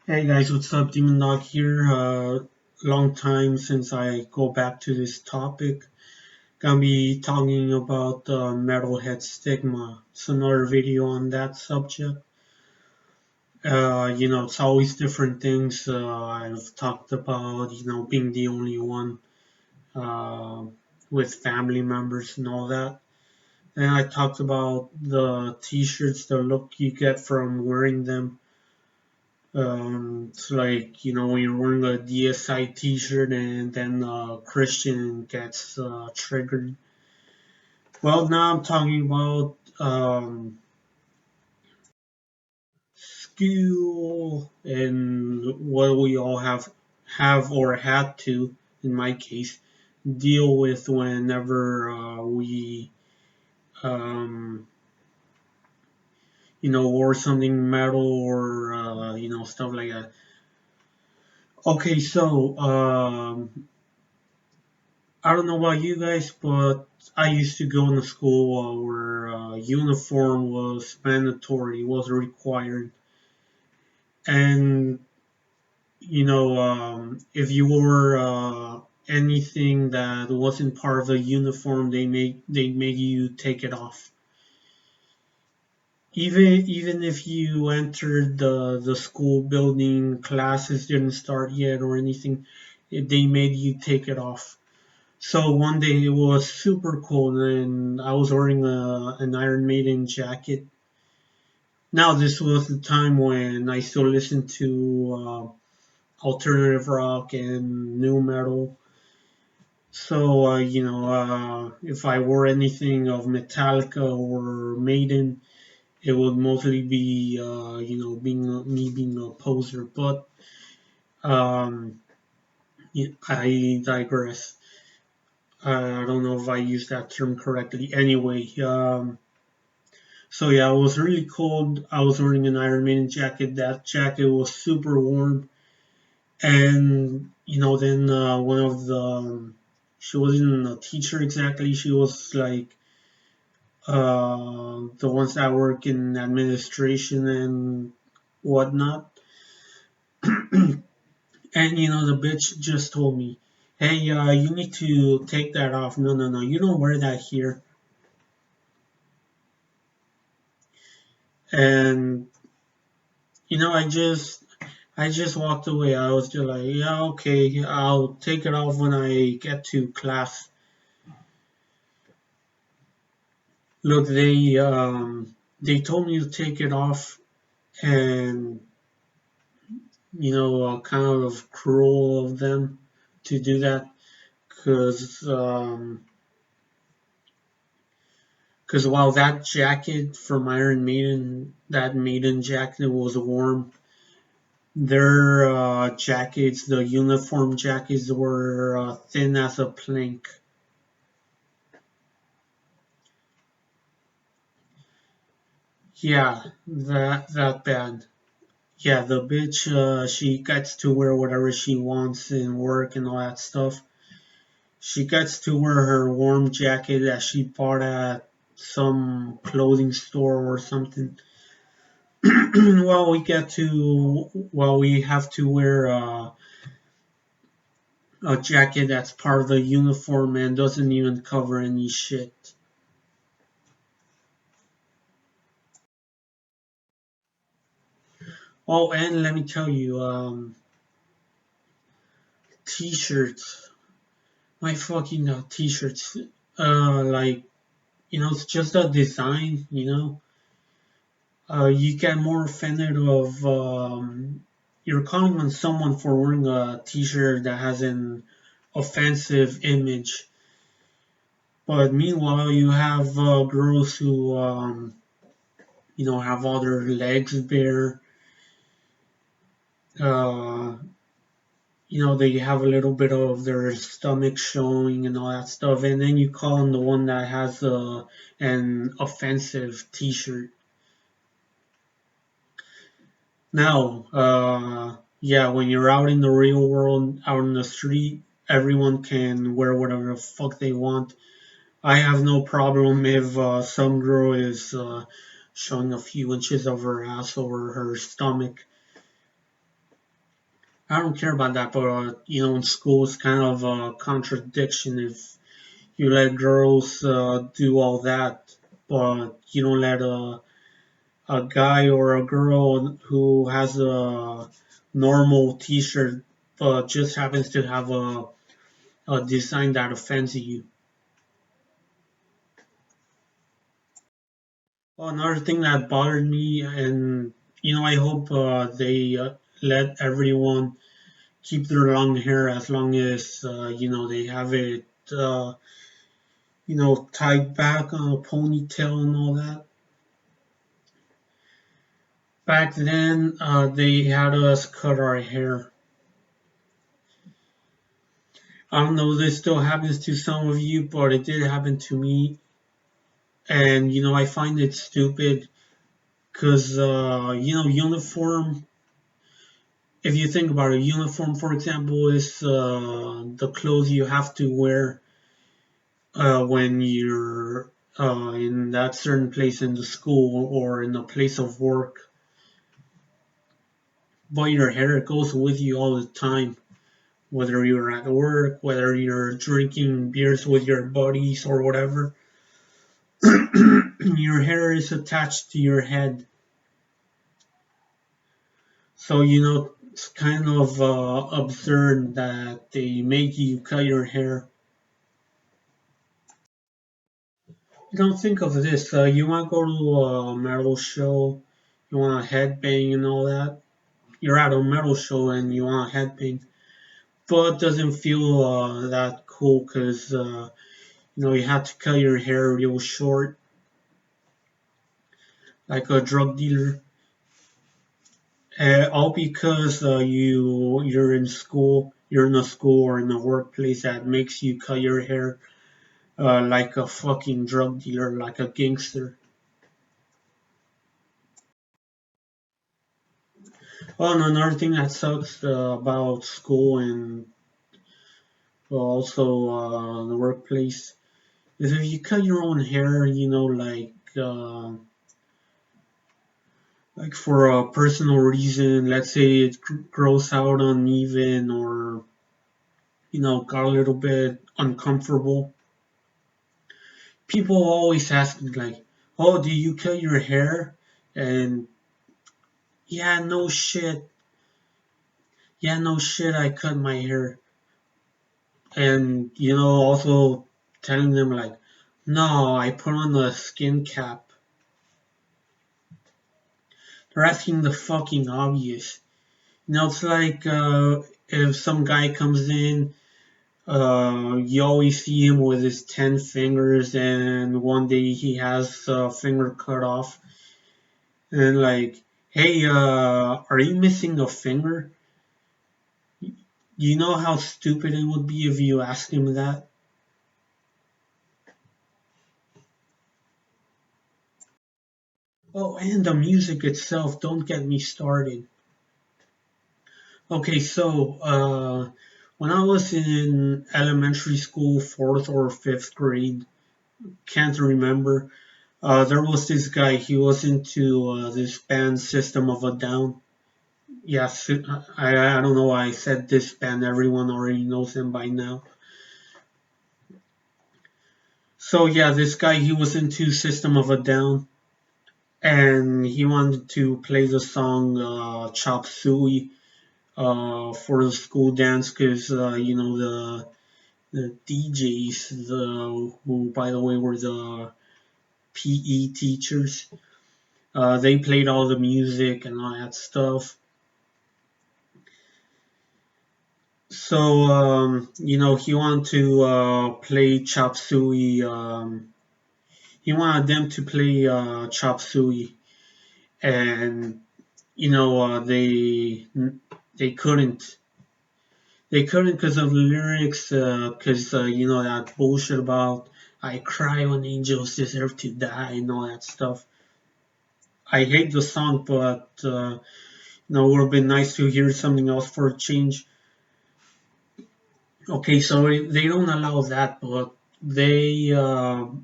Hey guys, what's up? Demon Dog here. Long time since I go back to this topic. Gonna be talking about Metalhead Stigma. It's another video on that subject. It's always different things. I've talked about, being the only one uh, with family members and all that. And I talked about the t-shirts, the look you get from wearing them. It's like, when you're wearing a DSI t-shirt and then Christian gets triggered. Well, now I'm talking about school and what we all have or had to, in my case, deal with whenever we, um, wore something metal or, stuff like that. Okay, so I don't know about you guys, but I used to go in a school where uniform was mandatory, was required, and if you wore anything that wasn't part of the uniform, they make you take it off. Even if you entered the school building, classes didn't start yet or anything, they made you take it off. So one day it was super cold and I was wearing an Iron Maiden jacket. Now this was the time when I still listened to alternative rock and new metal. So if I wore anything of Metallica or Maiden, it would mostly be being a poser. But um, I digress. I don't know if I used that term correctly. Anyway, so yeah, it was really cold. I was wearing an Iron Maiden jacket. That jacket was super warm, and then one of she wasn't a teacher exactly. She was like the ones that work in administration and whatnot. And the bitch just told me, "Hey, you need to take that off. No, no, no, you don't wear that here." And I just walked away. I was just like, yeah, okay, I'll take it off when I get to class. Look, they told me to take it off, and kind of cruel of them to do that, because while that jacket from Iron Maiden, that Maiden jacket was warm, their jackets, the uniform jackets, were thin as a plank. Yeah, that bad. Yeah, the bitch, she gets to wear whatever she wants in work and all that stuff. She gets to wear her warm jacket that she bought at some clothing store or something. While we have to wear a jacket that's part of the uniform and doesn't even cover any shit. Oh, and let me tell you, t-shirts. My fucking t-shirts. Like, it's just a design, you get more offended of you're calling on someone for wearing a t-shirt that has an offensive image, but meanwhile you have girls who have all their legs bare, uh, they have a little bit of their stomach showing and all that stuff, and then you call on the one that has an offensive t-shirt. Now, yeah, when you're out in the real world, out in the street, everyone can wear whatever the fuck they want. I have no problem if some girl is showing a few inches of her ass or her stomach. I don't care about that, but in school it's kind of a contradiction if you let girls do all that, but you don't let a guy or a girl who has a normal T-shirt but just happens to have a design that offends you. Well, another thing that bothered me, and I hope they let everyone keep their long hair as long as they have it tied back on a ponytail and all that. Back then, they had us cut our hair. I don't know if this still happens to some of you, but it did happen to me. And, I find it stupid because, uniform, if you think about it, uniform, for example, is the clothes you have to wear when you're in that certain place in the school or in a place of work. But your hair goes with you all the time, whether you're at work, whether you're drinking beers with your buddies or whatever. Your hair is attached to your head. So, it's kind of absurd that they make you cut your hair. You don't think of this. You want to go to a metal show, you want a headbang and all that. You're at a metal show and you want a headbang. But it doesn't feel that cool because, you have to cut your hair real short, like a drug dealer. All because you're in a school or in a workplace that makes you cut your hair like a fucking drug dealer, like a gangster. Oh, and another thing that sucks about school and also the workplace is if you cut your own hair, like for a personal reason, let's say it grows out uneven or got a little bit uncomfortable. People always ask me like, "Oh, do you cut your hair?" And yeah, no shit. Yeah, no shit. I cut my hair, and also telling them like, "No, I put on a skin cap." They're asking the fucking obvious. It's like if some guy comes in, you always see him with his 10 fingers, and one day he has a finger cut off, and like, hey, are you missing a finger? You know how stupid it would be if you ask him that? Oh, and the music itself, don't get me started. Okay, so when I was in elementary school, fourth or fifth grade, can't remember, there was this guy, he was into this band System of a Down. Yes, I don't know why I said this band, everyone already knows him by now. So yeah, this guy, he was into System of a Down, and he wanted to play the song Chop Suey for the school dance because the DJs, who by the way were the PE teachers, they played all the music and all that stuff. So he wanted to play Chop Suey. He wanted them to play Chop Suey, and they couldn't. They couldn't because of the lyrics, because that bullshit about I cry when angels deserve to die and all that stuff. I hate the song, but it would have been nice to hear something else for a change. Okay, so they don't allow that, but they allow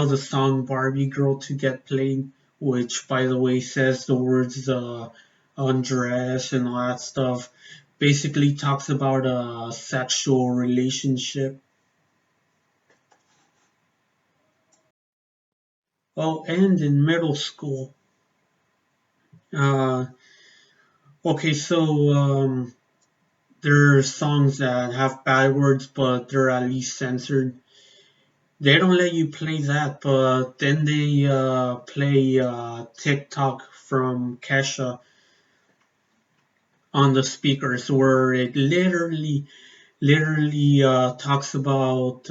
the song Barbie Girl to get played, which by the way says the words undress and all that stuff. Basically talks about a sexual relationship. Oh, and in middle school. Uh, okay, so there are songs that have bad words, but they're at least censored. They don't let you play that, but then they play TikTok from Kesha on the speakers, where it literally talks about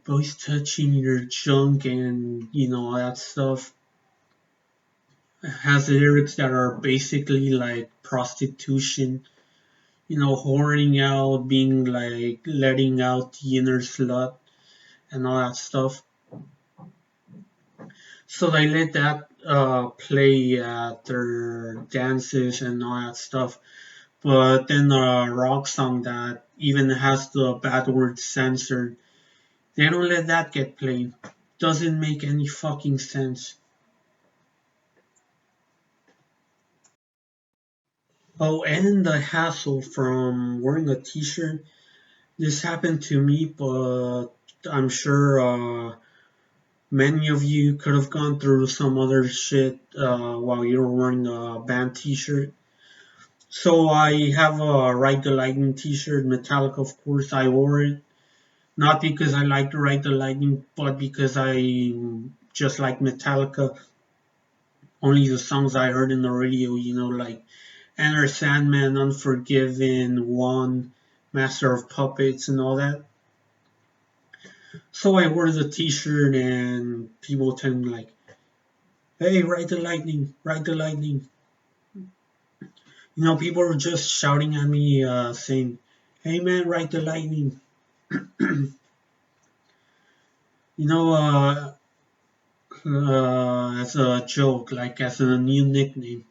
boys touching your junk and all that stuff. It has lyrics that are basically like prostitution, whoring out, being like letting out the inner slut and all that stuff. So they let that play at their dances and all that stuff. But then a rock song that even has the bad words censored, they don't let that get played. Doesn't make any fucking sense. Oh, and the hassle from wearing a t-shirt. This happened to me, but I'm sure many of you could have gone through some other shit while you were wearing a band t-shirt. So I have a Ride the Lightning t-shirt, Metallica of course. I wore it not because I like to Ride the Lightning, but because I just like Metallica. Only the songs I heard in the radio, like Enter Sandman, Unforgiven, One, Master of Puppets, and all that. So I wore the t-shirt and people tell me like, hey, Ride the Lightning, Ride the Lightning. People were just shouting at me saying, hey man, Ride the Lightning. you know, uh, as a joke, like as a new nickname.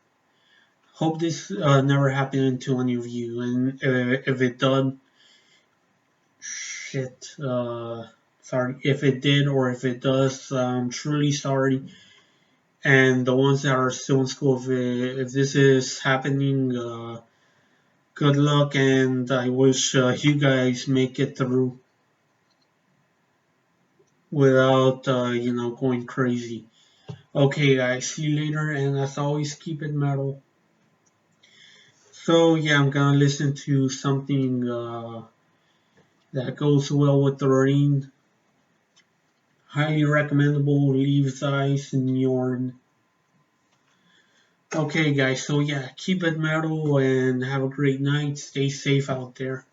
Hope this never happened to any of you, and if it did, shit. Sorry if it did, or if it does. I'm truly sorry. And the ones that are still in school, if this is happening, good luck, and I wish you guys make it through without, going crazy. Okay, guys, see you later, and as always, keep it metal. So yeah, I'm gonna listen to something that goes well with the rain. Highly recommendable. Levi's and Yorn. Okay, guys. So yeah, keep it metal and have a great night. Stay safe out there.